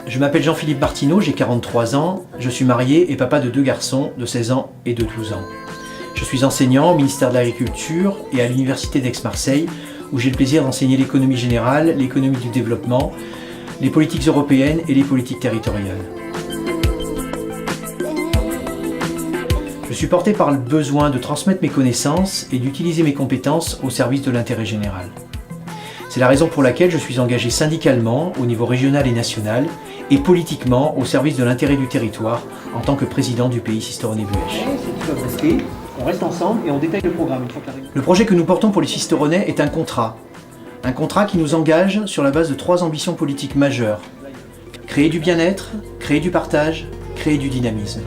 Je m'appelle Jean-Philippe Martineau, j'ai 43 ans, je suis marié et papa de 2 garçons de 16 ans et de 12 ans. Je suis enseignant au ministère de l'Agriculture et à l'Université d'Aix-Marseille, où j'ai le plaisir d'enseigner l'économie générale, l'économie du développement, les politiques européennes et les politiques territoriales. Je suis porté par le besoin de transmettre mes connaissances et d'utiliser mes compétences au service de l'intérêt général. C'est la raison pour laquelle je suis engagé syndicalement au niveau régional et national et politiquement au service de l'intérêt du territoire en tant que président du pays Sisteronais-Buëch. On reste ensemble et on détaille le programme. Le projet que nous portons pour les Sisteronais est un contrat. Un contrat qui nous engage sur la base de 3 ambitions politiques majeures. Créer du bien-être, créer du partage, créer du dynamisme.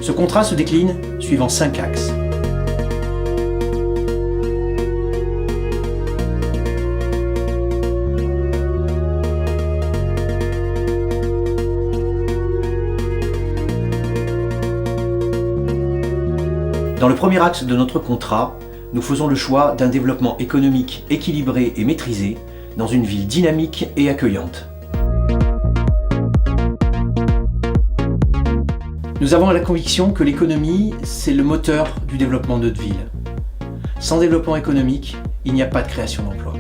Ce contrat se décline suivant 5 axes. Dans le premier axe de notre contrat, nous faisons le choix d'un développement économique équilibré et maîtrisé dans une ville dynamique et accueillante. Nous avons la conviction que l'économie, c'est le moteur du développement de notre ville. Sans développement économique, il n'y a pas de création d'emplois.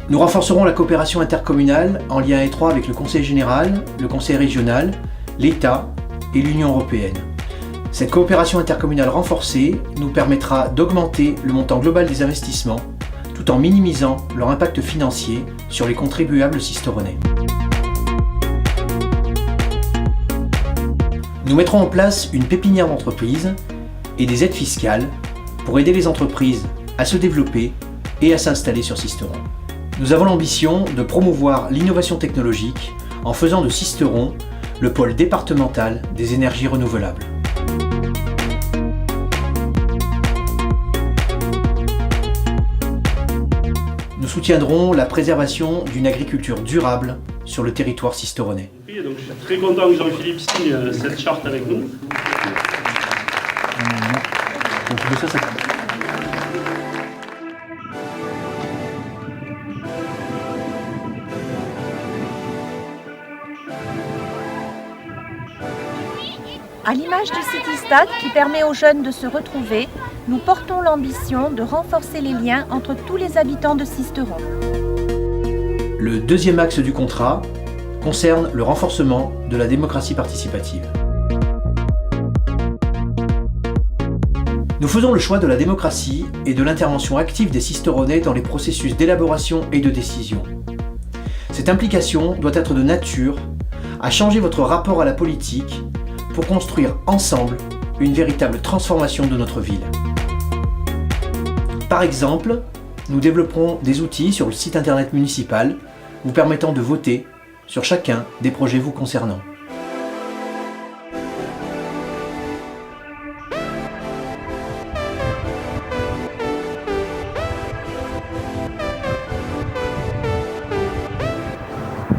Nous renforcerons la coopération intercommunale en lien étroit avec le Conseil général, le Conseil régional, l'État et l'Union européenne. Cette coopération intercommunale renforcée nous permettra d'augmenter le montant global des investissements tout en minimisant leur impact financier sur les contribuables sisteronais. Nous mettrons en place une pépinière d'entreprises et des aides fiscales pour aider les entreprises à se développer et à s'installer sur Sisteron. Nous avons l'ambition de promouvoir l'innovation technologique en faisant de Sisteron le pôle départemental des énergies renouvelables. Nous soutiendrons la préservation d'une agriculture durable sur le territoire sisteronais. Donc je suis très content que Jean-Philippe signe cette charte avec nous. À l'image du CityStat qui permet aux jeunes de se retrouver, nous portons l'ambition de renforcer les liens entre tous les habitants de Sisteron. Le deuxième axe du contrat concerne le renforcement de la démocratie participative. Nous faisons le choix de la démocratie et de l'intervention active des Sisteronais dans les processus d'élaboration et de décision. Cette implication doit être de nature à changer votre rapport à la politique pour construire ensemble une véritable transformation de notre ville. Par exemple, nous développerons des outils sur le site internet municipal vous permettant de voter sur chacun des projets vous concernant.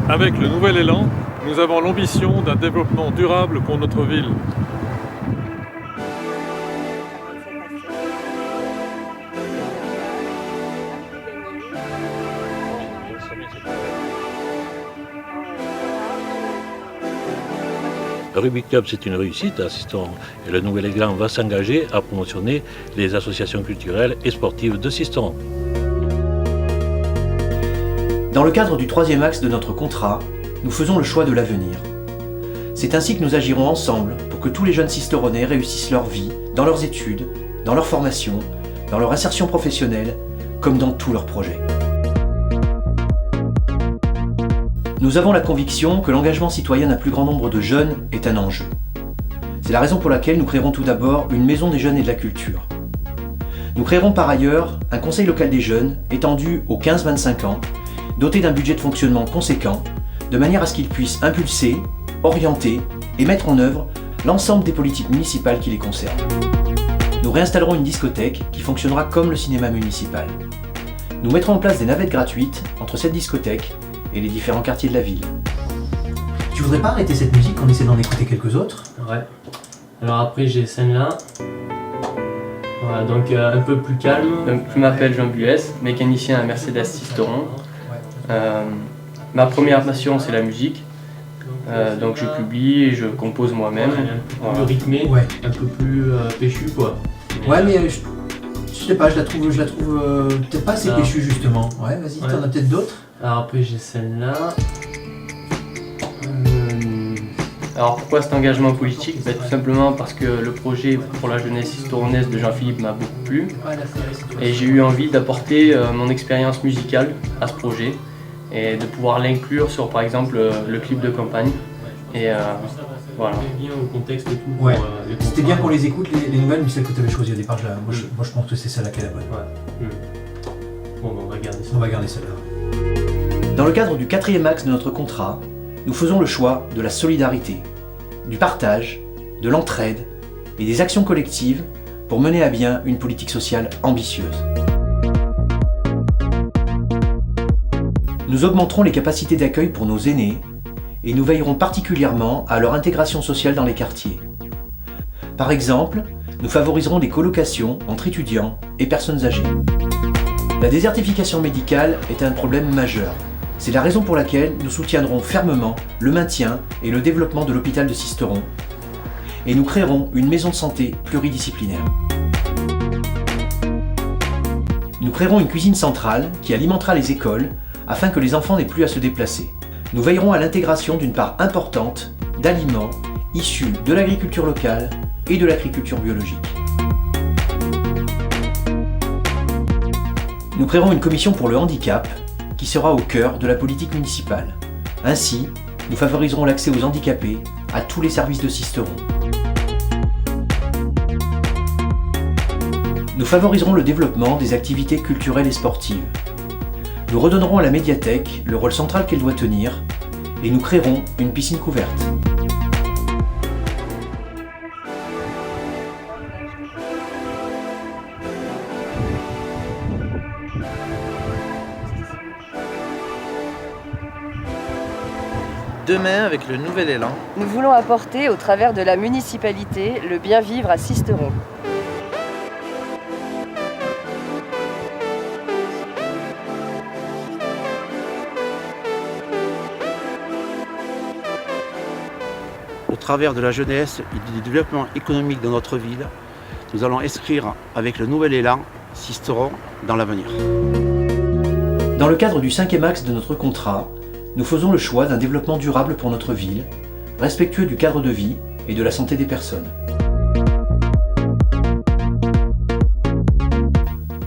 Avec le nouvel élan, nous avons l'ambition d'un développement durable pour notre ville. Le Rugby Club, c'est une réussite à Sisteron et le nouvel élan va s'engager à promotionner les associations culturelles et sportives de Sisteron. Dans le cadre du troisième axe de notre contrat, nous faisons le choix de l'avenir. C'est ainsi que nous agirons ensemble pour que tous les jeunes Sisteronais réussissent leur vie, dans leurs études, dans leur formation, dans leur insertion professionnelle, comme dans tous leurs projets. Nous avons la conviction que l'engagement citoyen d'un plus grand nombre de jeunes est un enjeu. C'est la raison pour laquelle nous créerons tout d'abord une maison des jeunes et de la culture. Nous créerons par ailleurs un conseil local des jeunes étendu aux 15-25 ans, doté d'un budget de fonctionnement conséquent, de manière à ce qu'il puisse impulser, orienter et mettre en œuvre l'ensemble des politiques municipales qui les concernent. Nous réinstallerons une discothèque qui fonctionnera comme le cinéma municipal. Nous mettrons en place des navettes gratuites entre cette discothèque et les différents quartiers de la ville. Tu voudrais pas arrêter cette musique, qu'on essaie d'en écouter quelques autres? Ouais. Alors après j'ai celle-là. Voilà, donc un peu plus calme. Donc, je m'appelle Jean Buès, mécanicien à Mercedes Sisteron. Ma première passion c'est la musique. Donc je publie et je compose moi-même. Un peu plus rythmé, Ouais. un peu plus péchu quoi. Ouais, mais je sais pas, je la trouve peut-être pas assez Non. péchue justement. Ouais, vas-y, Ouais. t'en as peut-être d'autres? Alors après j'ai celle-là. Alors pourquoi cet engagement politique? Tout simplement parce que le projet pour la jeunesse sisteronnaise de Jean-Philippe m'a beaucoup plu. Et j'ai eu envie d'apporter mon expérience musicale à ce projet et de pouvoir l'inclure sur par exemple le clip de campagne. Et voilà. Bien au contexte et tout. Ouais. Pour, les C'était bien contrats. qu'on les écoute, les nouvelles, mais celles que tu avais choisies au départ, moi je pense que c'est celle-là qui est la bonne. Ouais. Bon, on va garder ça. On va garder celle-là. Dans le cadre du 4e axe de notre contrat, nous faisons le choix de la solidarité, du partage, de l'entraide et des actions collectives pour mener à bien une politique sociale ambitieuse. Nous augmenterons les capacités d'accueil pour nos aînés et nous veillerons particulièrement à leur intégration sociale dans les quartiers. Par exemple, nous favoriserons des colocations entre étudiants et personnes âgées. La désertification médicale est un problème majeur. C'est la raison pour laquelle nous soutiendrons fermement le maintien et le développement de l'hôpital de Sisteron et nous créerons une maison de santé pluridisciplinaire. Nous créerons une cuisine centrale qui alimentera les écoles afin que les enfants n'aient plus à se déplacer. Nous veillerons à l'intégration d'une part importante d'aliments issus de l'agriculture locale et de l'agriculture biologique. Nous créerons une commission pour le handicap qui sera au cœur de la politique municipale. Ainsi, nous favoriserons l'accès aux handicapés à tous les services de Sisteron. Nous favoriserons le développement des activités culturelles et sportives. Nous redonnerons à la médiathèque le rôle central qu'elle doit tenir et nous créerons une piscine couverte. Demain, avec le nouvel élan, Nous voulons apporter, au travers de la municipalité, le bien vivre à Sisteron. au travers de la jeunesse et du développement économique de notre ville, nous allons inscrire avec le nouvel élan Sisteron dans l'avenir. Dans le cadre du 5e axe de notre contrat, nous faisons le choix d'un développement durable pour notre ville, respectueux du cadre de vie et de la santé des personnes.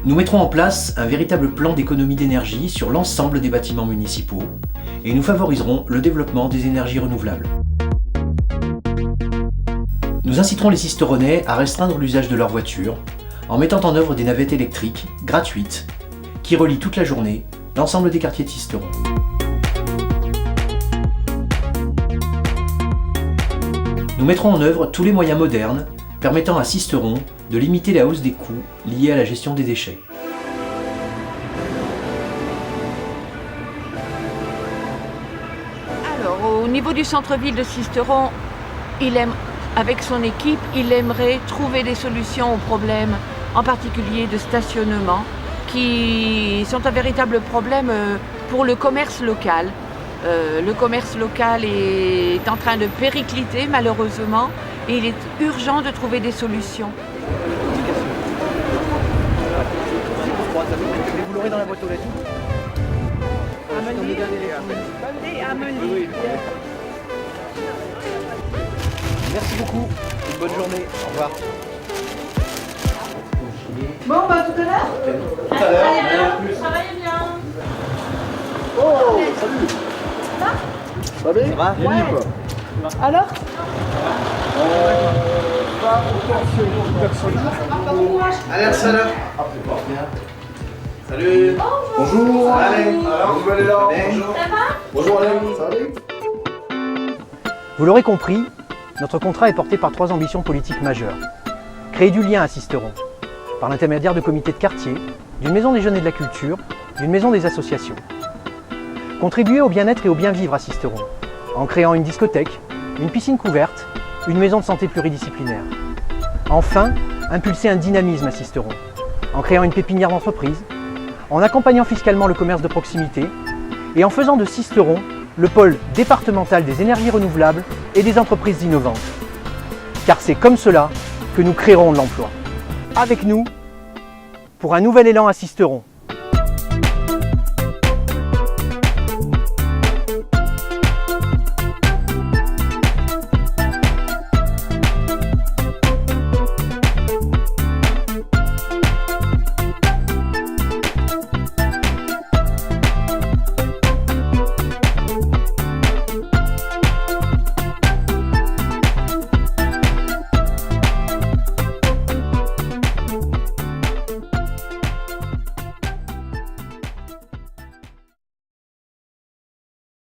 Nous mettrons en place un véritable plan d'économie d'énergie sur l'ensemble des bâtiments municipaux et nous favoriserons le développement des énergies renouvelables. Nous inciterons les Sisteronnais à restreindre l'usage de leur voiture en mettant en œuvre des navettes électriques gratuites qui relient toute la journée l'ensemble des quartiers de Sisteron. Nous mettrons en œuvre tous les moyens modernes permettant à Sisteron de limiter la hausse des coûts liés à la gestion des déchets. Alors, au niveau du centre-ville de Sisteron, avec son équipe, il aimerait trouver des solutions aux problèmes, en particulier de stationnement, qui sont un véritable problème pour le commerce local. Le commerce local est en train de péricliter, malheureusement, et il est urgent de trouver des solutions. Vous l'aurez dans la boîte aux lettres. Merci beaucoup. Une bonne journée. Au revoir. Bon, bah tout à l'heure. Tout à l'heure. Travaillez bien. Oh, salut. Ça va? Ça va? Ouais. Alors Allez, salut. Salut. Bonjour. Allez, alors, vous allez là. Bonjour. Ça va? Bonjour, Alain. Ça va? Vous l'aurez compris, notre contrat est porté par 3 ambitions politiques majeures. Créer du lien à Sisteron, par l'intermédiaire de comités de quartier, d'une maison des jeunes et de la culture, d'une maison des associations. Contribuer au bien-être et au bien-vivre à Sisteron, en créant une discothèque, une piscine couverte, une maison de santé pluridisciplinaire. Enfin, impulser un dynamisme à Sisteron, en créant une pépinière d'entreprise, en accompagnant fiscalement le commerce de proximité et en faisant de Sisteron le pôle départemental des énergies renouvelables et des entreprises innovantes. Car c'est comme cela que nous créerons de l'emploi. Avec nous, pour un nouvel élan à Sisteron.